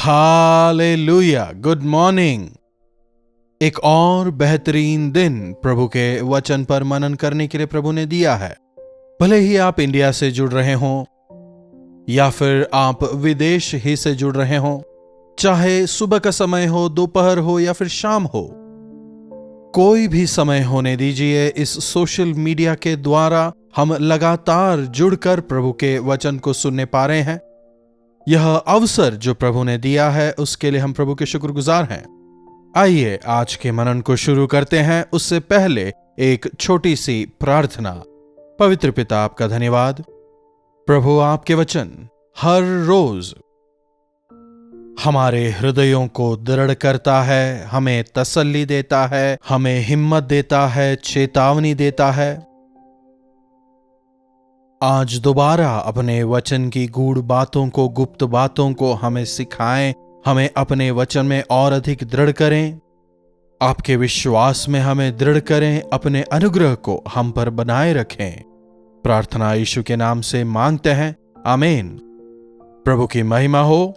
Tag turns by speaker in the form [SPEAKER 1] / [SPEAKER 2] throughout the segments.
[SPEAKER 1] Hallelujah, good morning. एक और बेहतरीन दिन प्रभु के वचन पर मनन करने के लिए प्रभु ने दिया है। भले ही आप इंडिया से जुड़ रहे हों या फिर आप विदेश ही से जुड़ रहे हों, चाहे सुबह का समय हो, दोपहर हो या फिर शाम हो, कोई भी समय होने दीजिए। इस सोशल मीडिया के द्वारा हम लगातार जुड़कर प्रभु के वचन को सुनने पा रहे हैं। यह अवसर जो प्रभु ने दिया है उसके लिए हम प्रभु के शुक्रगुजार हैं। आइए आज के मनन को शुरू करते हैं। उससे पहले एक छोटी सी प्रार्थना। पवित्र पिता, आपका धन्यवाद प्रभु, आपके वचन हर रोज हमारे हृदयों को दृढ़ करता है, हमें तसल्ली देता है, हमें हिम्मत देता है, चेतावनी देता है। आज दोबारा अपने वचन की गूढ़ बातों को, गुप्त बातों को हमें सिखाएं, हमें अपने वचन में और अधिक दृढ़ करें, आपके विश्वास में हमें दृढ़ करें, अपने अनुग्रह को हम पर बनाए रखें। प्रार्थना यीशु के नाम से मांगते हैं, आमीन। प्रभु की महिमा हो।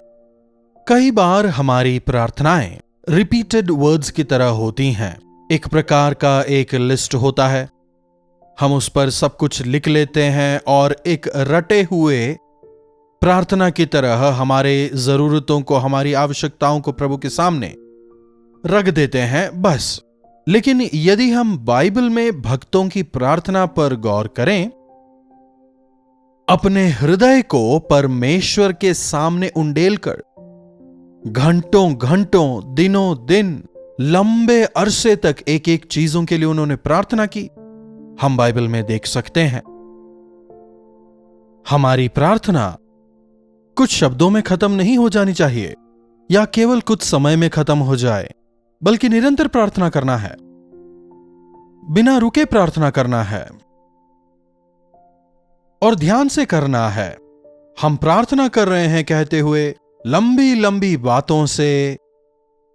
[SPEAKER 1] कई बार हमारी प्रार्थनाएं रिपीटेड वर्ड्स की तरह होती हैं। एक प्रकार का एक लिस्ट होता है, हम उस पर सब कुछ लिख लेते हैं और एक रटे हुए प्रार्थना की तरह हमारे जरूरतों को, हमारी आवश्यकताओं को प्रभु के सामने रख देते हैं, बस। लेकिन यदि हम बाइबल में भक्तों की प्रार्थना पर गौर करें, अपने हृदय को परमेश्वर के सामने उंडेलकर घंटों घंटों, दिनों दिन, लंबे अरसे तक एक एक चीजों के लिए उन्होंने प्रार्थना की, हम बाइबल में देख सकते हैं। हमारी प्रार्थना कुछ शब्दों में खत्म नहीं हो जानी चाहिए या केवल कुछ समय में खत्म हो जाए, बल्कि निरंतर प्रार्थना करना है, बिना रुके प्रार्थना करना है और ध्यान से करना है। हम प्रार्थना कर रहे हैं कहते हुए लंबी लंबी बातों से,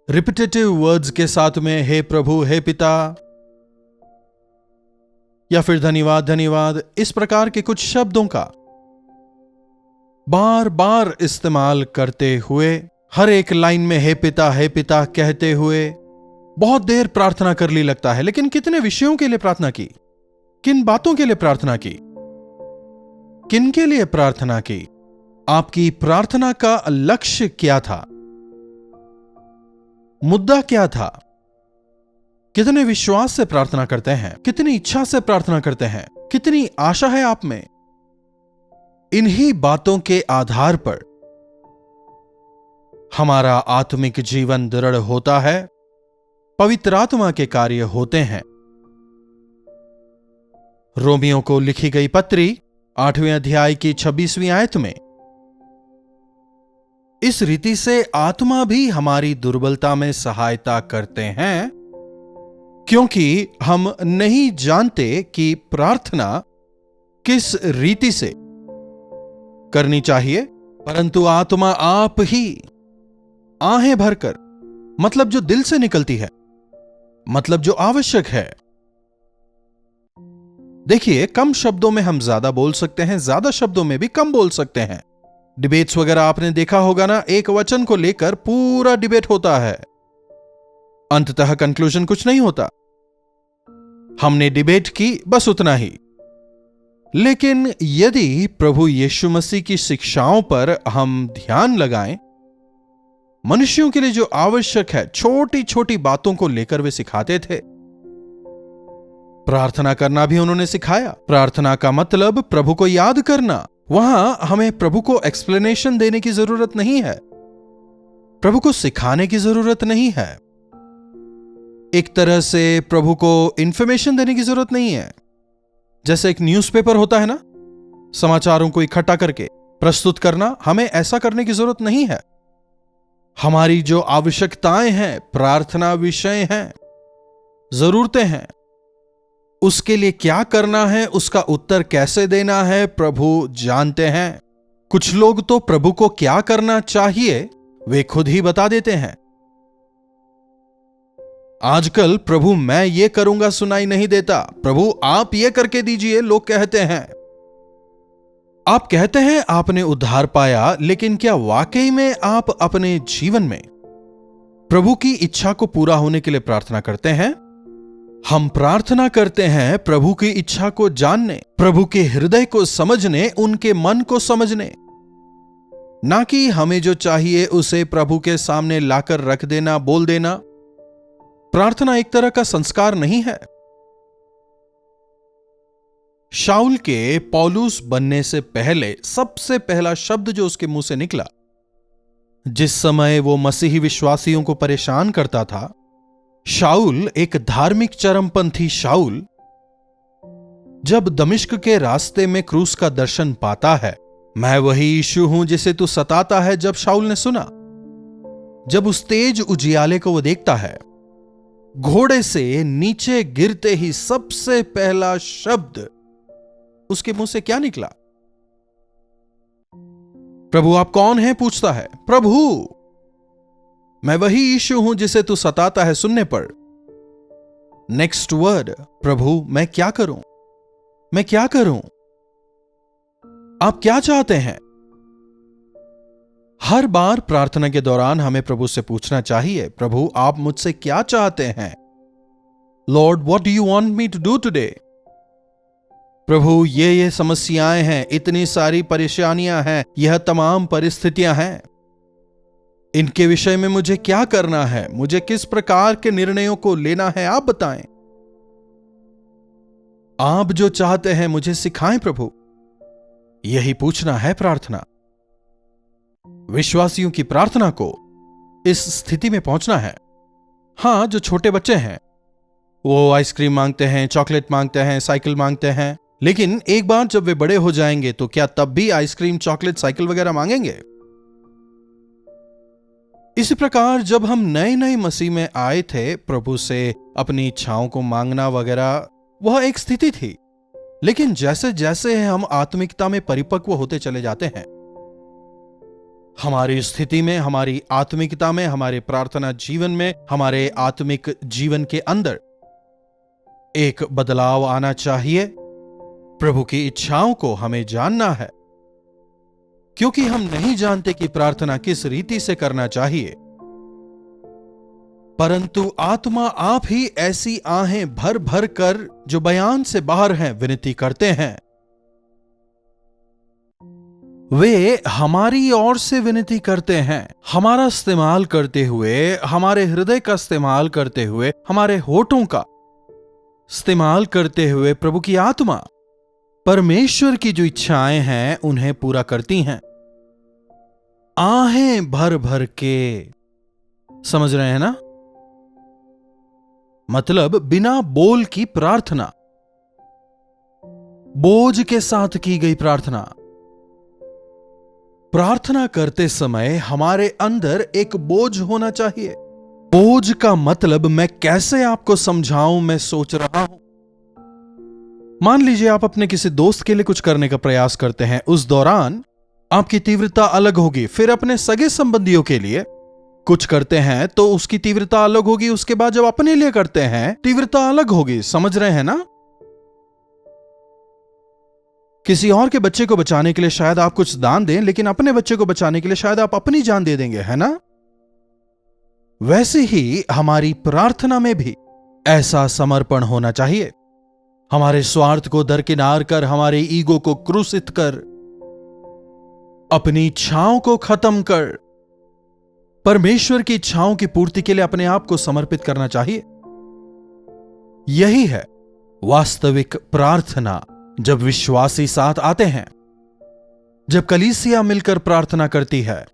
[SPEAKER 1] रिपीटेटिव वर्ड्स के साथ में, हे प्रभु, हे पिता, या फिर धन्यवाद धन्यवाद, इस प्रकार के कुछ शब्दों का बार बार इस्तेमाल करते हुए, हर एक लाइन में हे पिता कहते हुए बहुत देर प्रार्थना कर ली लगता है। लेकिन कितने विषयों के लिए प्रार्थना की, किन बातों के लिए प्रार्थना की, किन के लिए प्रार्थना की, आपकी प्रार्थना का लक्ष्य क्या था, मुद्दा क्या था, कितने विश्वास से प्रार्थना करते हैं, कितनी इच्छा से प्रार्थना करते हैं, कितनी आशा है आप में। इन्हीं बातों के आधार पर हमारा आत्मिक जीवन दृढ़ होता है, पवित्र आत्मा के कार्य होते हैं। रोमियों को लिखी गई पत्री 8वें अध्याय की 26वीं आयत में, इस रीति से आत्मा भी हमारी दुर्बलता में सहायता करते हैं, क्योंकि हम नहीं जानते कि प्रार्थना किस रीति से करनी चाहिए, परंतु आत्मा आप ही आहें भरकर, मतलब जो दिल से निकलती है, मतलब जो आवश्यक है। देखिए, कम शब्दों में हम ज्यादा बोल सकते हैं, ज्यादा शब्दों में भी कम बोल सकते हैं। डिबेट्स वगैरह आपने देखा होगा ना, एक वचन को लेकर पूरा डिबेट होता है, अंततः कंक्लूजन कुछ नहीं होता। हमने डिबेट की, बस उतना ही। लेकिन यदि प्रभु यीशु मसीह की शिक्षाओं पर हम ध्यान लगाएं, मनुष्यों के लिए जो आवश्यक है, छोटी छोटी बातों को लेकर वे सिखाते थे। प्रार्थना करना भी उन्होंने सिखाया। प्रार्थना का मतलब प्रभु को याद करना। वहां हमें प्रभु को एक्सप्लेनेशन देने की जरूरत नहीं है, प्रभु को सिखाने की जरूरत नहीं है, एक तरह से प्रभु को इंफॉर्मेशन देने की जरूरत नहीं है। जैसे एक न्यूज़पेपर होता है ना, समाचारों को इकट्ठा करके प्रस्तुत करना, हमें ऐसा करने की जरूरत नहीं है। हमारी जो आवश्यकताएं हैं, प्रार्थना विषय हैं, जरूरतें हैं, उसके लिए क्या करना है, उसका उत्तर कैसे देना है, प्रभु जानते हैं। कुछ लोग तो प्रभु को क्या करना चाहिए वे खुद ही बता देते हैं। आजकल प्रभु मैं ये करूंगा सुनाई नहीं देता, प्रभु आप ये करके दीजिए लोग कहते हैं। आप कहते हैं आपने उद्धार पाया, लेकिन क्या वाकई में आप अपने जीवन में प्रभु की इच्छा को पूरा होने के लिए प्रार्थना करते हैं? हम प्रार्थना करते हैं प्रभु की इच्छा को जानने, प्रभु के हृदय को समझने, उनके मन को समझने, ना कि हमें जो चाहिए उसे प्रभु के सामने लाकर रख देना, बोल देना। प्रार्थना एक तरह का संस्कार नहीं है। शाऊल के पौलुस बनने से पहले सबसे पहला शब्द जो उसके मुंह से निकला, जिस समय वो मसीही विश्वासियों को परेशान करता था, शाऊल, एक धार्मिक चरमपंथी शाऊल, जब दमिश्क के रास्ते में क्रूस का दर्शन पाता है, मैं वही यीशु हूं जिसे तू सताता है, जब शाऊल ने सुना, जब उस तेज उजियाले को वो देखता है, घोड़े से नीचे गिरते ही सबसे पहला शब्द उसके मुंह से क्या निकला? प्रभु आप कौन हैं? पूछता है। प्रभु, मैं वही यीशु हूं जिसे तू सताता है सुनने पर नेक्स्ट वर्ड, प्रभु मैं क्या करूं? मैं क्या करूं? आप क्या चाहते हैं? हर बार प्रार्थना के दौरान हमें प्रभु से पूछना चाहिए, प्रभु आप मुझसे क्या चाहते हैं? Lord what do you want me to do today? प्रभु ये समस्याएं हैं, इतनी सारी परेशानियां हैं, यह तमाम परिस्थितियां हैं, इनके विषय में मुझे क्या करना है? मुझे किस प्रकार के निर्णयों को लेना है? आप बताएं। आप जो चाहते हैं मुझे सिखाएं प्रभु। यही पूछना है प्रार्थना। विश्वासियों की प्रार्थना को इस स्थिति में पहुंचना है। हां, जो छोटे बच्चे हैं वो आइसक्रीम मांगते हैं, चॉकलेट मांगते हैं, साइकिल मांगते हैं, लेकिन एक बार जब वे बड़े हो जाएंगे तो क्या तब भी आइसक्रीम, चॉकलेट, साइकिल वगैरह मांगेंगे? इसी प्रकार जब हम नए नए मसीह में आए थे, प्रभु से अपनी इच्छाओं को मांगना वगैरह वह एक स्थिति थी, लेकिन जैसे जैसे हम आत्मिकता में परिपक्व होते चले जाते हैं, हमारी स्थिति में, हमारी आत्मिकता में, हमारे प्रार्थना जीवन में, हमारे आत्मिक जीवन के अंदर एक बदलाव आना चाहिए। प्रभु की इच्छाओं को हमें जानना है, क्योंकि हम नहीं जानते कि प्रार्थना किस रीति से करना चाहिए, परंतु आत्मा आप ही ऐसी आहें भर भर कर जो बयान से बाहर हैं विनती करते हैं। वे हमारी ओर से विनती करते हैं, हमारा इस्तेमाल करते हुए, हमारे हृदय का इस्तेमाल करते हुए, हमारे होठों का इस्तेमाल करते हुए प्रभु की आत्मा परमेश्वर की जो इच्छाएं हैं उन्हें पूरा करती हैं, आहें भर भर के। समझ रहे हैं ना? मतलब बिना बोल की प्रार्थना, बोझ के साथ की गई प्रार्थना। प्रार्थना करते समय हमारे अंदर एक बोझ होना चाहिए। बोझ का मतलब मैं कैसे आपको समझाऊं, मैं सोच रहा हूं। मान लीजिए आप अपने किसी दोस्त के लिए कुछ करने का प्रयास करते हैं, उस दौरान आपकी तीव्रता अलग होगी। फिर अपने सगे संबंधियों के लिए कुछ करते हैं तो उसकी तीव्रता अलग होगी। उसके बाद जब अपने लिए करते हैं तीव्रता अलग होगी। समझ रहे हैं ना? किसी और के बच्चे को बचाने के लिए शायद आप कुछ दान दें, लेकिन अपने बच्चे को बचाने के लिए शायद आप अपनी जान दे देंगे, है ना? वैसे ही हमारी प्रार्थना में भी ऐसा समर्पण होना चाहिए। हमारे स्वार्थ को दरकिनार कर, हमारे ईगो को क्रूसित कर, अपनी इच्छाओं को खत्म कर, परमेश्वर की इच्छाओं की पूर्ति के लिए अपने आप को समर्पित करना चाहिए। यही है वास्तविक प्रार्थना। जब विश्वासी साथ आते हैं, जब कलीसिया मिलकर प्रार्थना करती है,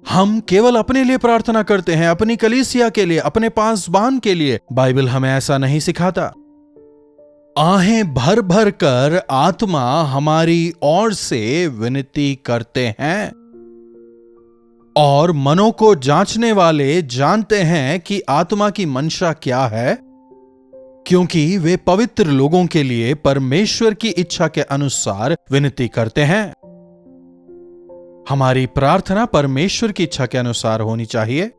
[SPEAKER 1] हम केवल अपने लिए प्रार्थना करते हैं, अपनी कलीसिया के लिए, अपने पासबान के लिए। बाइबल हमें ऐसा नहीं सिखाता। आहें भर भर कर आत्मा हमारी ओर से विनती करते हैं, और मनों को जांचने वाले जानते हैं कि आत्मा की मंशा क्या है, क्योंकि वे पवित्र लोगों के लिए परमेश्वर की इच्छा के अनुसार विनती करते हैं। हमारी प्रार्थना परमेश्वर की इच्छा के अनुसार होनी चाहिए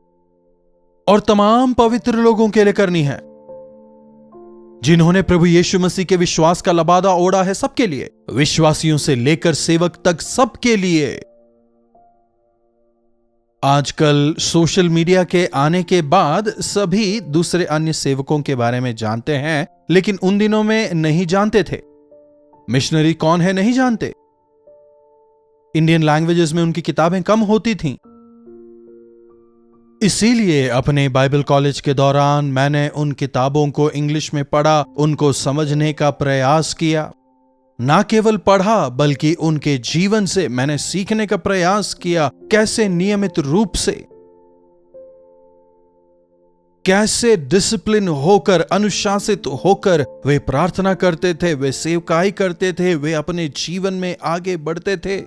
[SPEAKER 1] और तमाम पवित्र लोगों के लिए करनी है। जिन्होंने प्रभु यीशु मसीह के विश्वास का लबादा ओढ़ा है सबके लिए, विश्वासियों से लेकर सेवक तक सबके लिए। आजकल सोशल मीडिया के आने के बाद सभी दूसरे अन्य सेवकों के बारे में जानते हैं, लेकिन उन दिनों में नहीं जानते थे। मिशनरी कौन है नहीं जानते। इंडियन लैंग्वेजेस में उनकी किताबें कम होती थीं। इसीलिए अपने बाइबल कॉलेज के दौरान मैंने उन किताबों को इंग्लिश में पढ़ा, उनको समझने का प्रयास किया। ना केवल पढ़ा बल्कि उनके जीवन से मैंने सीखने का प्रयास किया, कैसे नियमित रूप से, कैसे डिसिप्लिन होकर, अनुशासित होकर वे प्रार्थना करते थे, वे सेवकाई करते थे, वे अपने जीवन में आगे बढ़ते थे।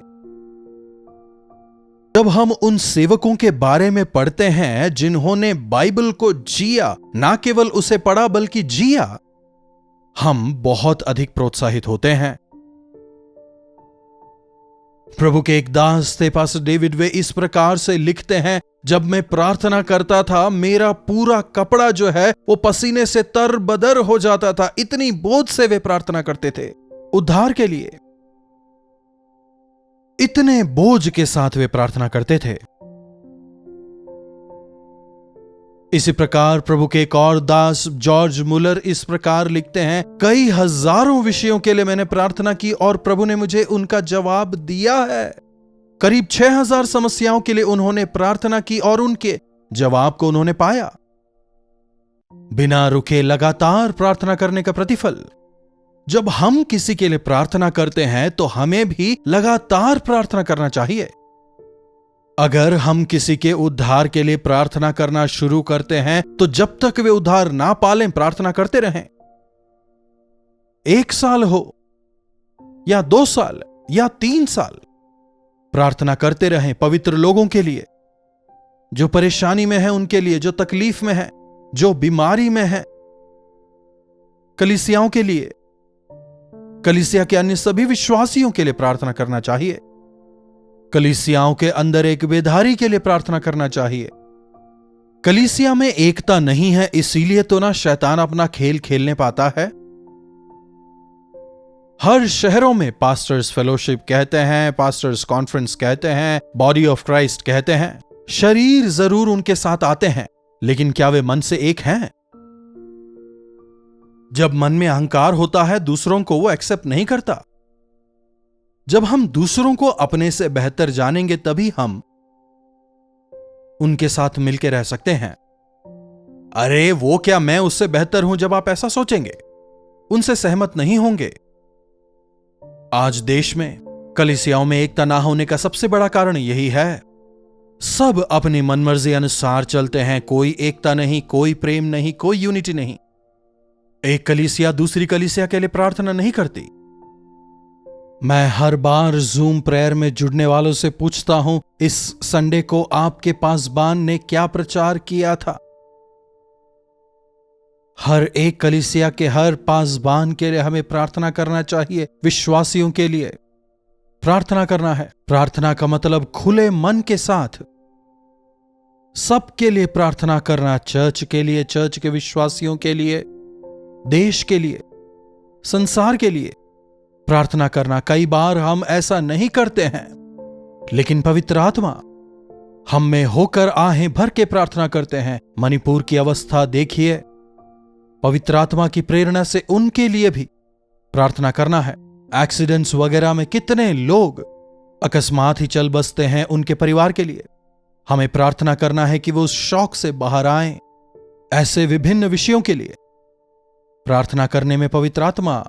[SPEAKER 1] जब हम उन सेवकों के बारे में पढ़ते हैं जिन्होंने बाइबल को जिया, ना केवल उसे पढ़ा बल्कि जिया, हम बहुत अधिक प्रोत्साहित होते हैं। प्रभु के एक दास थे पास्टर डेविड, वे इस प्रकार से लिखते हैं, जब मैं प्रार्थना करता था मेरा पूरा कपड़ा जो है वो पसीने से तरबदर हो जाता था। इतनी बोझ से वे प्रार्थना करते थे उद्धार के लिए, इतने बोझ के साथ वे प्रार्थना करते थे। इसी प्रकार प्रभु के एक और दास जॉर्ज मुलर इस प्रकार लिखते हैं, कई हजारों विषयों के लिए मैंने प्रार्थना की और प्रभु ने मुझे उनका जवाब दिया है। करीब 6000 समस्याओं के लिए उन्होंने प्रार्थना की और उनके जवाब को उन्होंने पाया। बिना रुके लगातार प्रार्थना करने का प्रतिफल। जब हम किसी के लिए प्रार्थना करते हैं तो हमें भी लगातार प्रार्थना करना चाहिए। अगर हम किसी के उद्धार के लिए प्रार्थना करना शुरू करते हैं तो जब तक वे उद्धार ना पालें प्रार्थना करते रहें। 1 साल हो या 2 साल या 3 साल प्रार्थना करते रहें पवित्र लोगों के लिए, जो परेशानी में है उनके लिए, जो तकलीफ में है, जो बीमारी में है, कलीसियाओं के लिए, कलीसिया के अन्य सभी विश्वासियों के लिए प्रार्थना करना चाहिए। कलीसियाओं के अंदर एक बेधारी के लिए प्रार्थना करना चाहिए। कलीसिया में एकता नहीं है, इसीलिए तो ना शैतान अपना खेल खेलने पाता है। हर शहरों में पास्टर्स फेलोशिप कहते हैं, पास्टर्स कॉन्फ्रेंस कहते हैं, बॉडी ऑफ क्राइस्ट कहते हैं। शरीर जरूर उनके साथ आते हैं, लेकिन क्या वे मन से एक हैं? जब मन में अहंकार होता है दूसरों को वो एक्सेप्ट नहीं करता। जब हम दूसरों को अपने से बेहतर जानेंगे तभी हम उनके साथ मिलकर रह सकते हैं। अरे वो क्या, मैं उससे बेहतर हूं, जब आप ऐसा सोचेंगे उनसे सहमत नहीं होंगे। आज देश में कलीसियाओं में एकता ना होने का सबसे बड़ा कारण यही है। सब अपनी मनमर्जी अनुसार चलते हैं, कोई एकता नहीं, कोई प्रेम नहीं, कोई यूनिटी नहीं। एक कलीसिया दूसरी कलीसिया के लिए प्रार्थना नहीं करती। मैं हर बार जूम प्रेयर में जुड़ने वालों से पूछता हूं, इस संडे को आपके पासबान ने क्या प्रचार किया था? हर एक कलीसिया के हर पासबान के लिए हमें प्रार्थना करना चाहिए। विश्वासियों के लिए प्रार्थना करना है। प्रार्थना का मतलब खुले मन के साथ सबके लिए प्रार्थना करना, चर्च के लिए, चर्च के विश्वासियों के लिए, देश के लिए, संसार के लिए प्रार्थना करना। कई बार हम ऐसा नहीं करते हैं, लेकिन पवित्र आत्मा हम में होकर आहें भर के प्रार्थना करते हैं। मणिपुर की अवस्था देखिए, पवित्र आत्मा की प्रेरणा से उनके लिए भी प्रार्थना करना है। एक्सीडेंट्स वगैरह में कितने लोग अकस्मात ही चल बसते हैं, उनके परिवार के लिए हमें प्रार्थना करना है कि वो उस शौक से बाहर आएं। ऐसे विभिन्न विषयों के लिए प्रार्थना करने में पवित्र आत्मा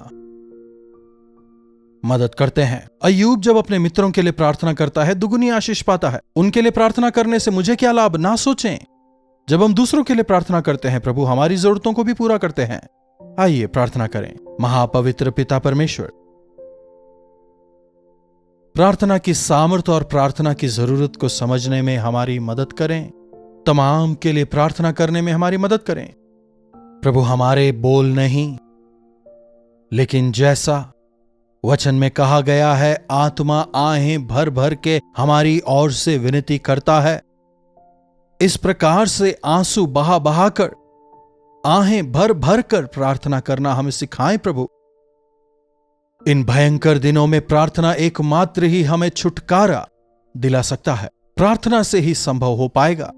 [SPEAKER 1] मदद करते हैं। अय्यूब जब अपने मित्रों के लिए प्रार्थना करता है दुगुनी आशीष पाता है। उनके लिए प्रार्थना करने से मुझे क्या लाभ, ना सोचें। जब हम दूसरों के लिए प्रार्थना करते हैं प्रभु हमारी जरूरतों को भी पूरा करते हैं। आइए प्रार्थना करें। महापवित्र पिता परमेश्वर, प्रार्थना की सामर्थ्य और प्रार्थना की जरूरत को समझने में हमारी मदद करें। तमाम के लिए प्रार्थना करने में हमारी मदद करें। प्रभु हमारे बोल नहीं, लेकिन जैसा वचन में कहा गया है, आत्मा आहें भर भर के हमारी ओर से विनती करता है। इस प्रकार से आंसू बहा बहाकर आहें भर भर कर प्रार्थना करना हमें सिखाएं प्रभु। इन भयंकर दिनों में प्रार्थना एकमात्र ही हमें छुटकारा दिला सकता है। प्रार्थना से ही संभव हो पाएगा।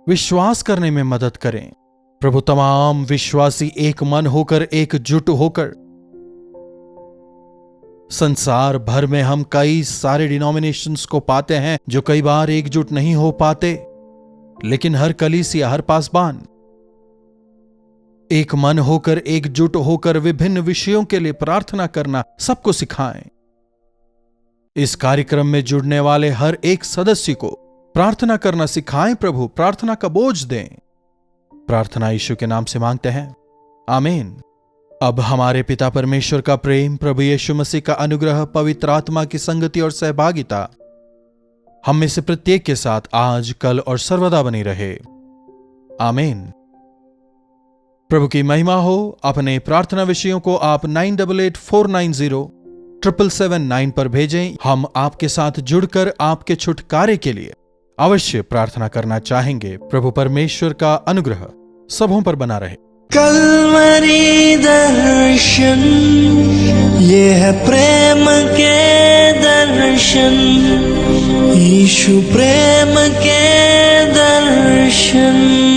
[SPEAKER 1] विश्वास करने में मदद करें प्रभु। तमाम विश्वासी एक मन होकर, एकजुट होकर, संसार भर में हम कई सारे डिनोमिनेशंस को पाते हैं जो कई बार एकजुट नहीं हो पाते, लेकिन हर कलीसिया, हर पासबान एक मन होकर, एकजुट होकर विभिन्न विषयों के लिए प्रार्थना करना सबको सिखाएं। इस कार्यक्रम में जुड़ने वाले हर एक सदस्य को प्रार्थना करना सिखाएं प्रभु। प्रार्थना का बोझ दें। प्रार्थना यीशु के नाम से मांगते हैं, आमीन। अब हमारे पिता परमेश्वर का प्रेम, प्रभु यीशु मसीह का अनुग्रह, पवित्र आत्मा की संगति और सहभागिता हम में से प्रत्येक के साथ आज, कल और सर्वदा बनी रहे, आमीन। प्रभु की महिमा हो। अपने प्रार्थना विषयों को आप 9884907779 पर भेजें। हम आपके साथ जुड़कर आपके छुटकारे के लिए अवश्य प्रार्थना करना चाहेंगे। प्रभु परमेश्वर का अनुग्रह सबों पर बना रहे।
[SPEAKER 2] कल्वरी दर्शन, ये है प्रेम के दर्शन, यीशु प्रेम के दर्शन।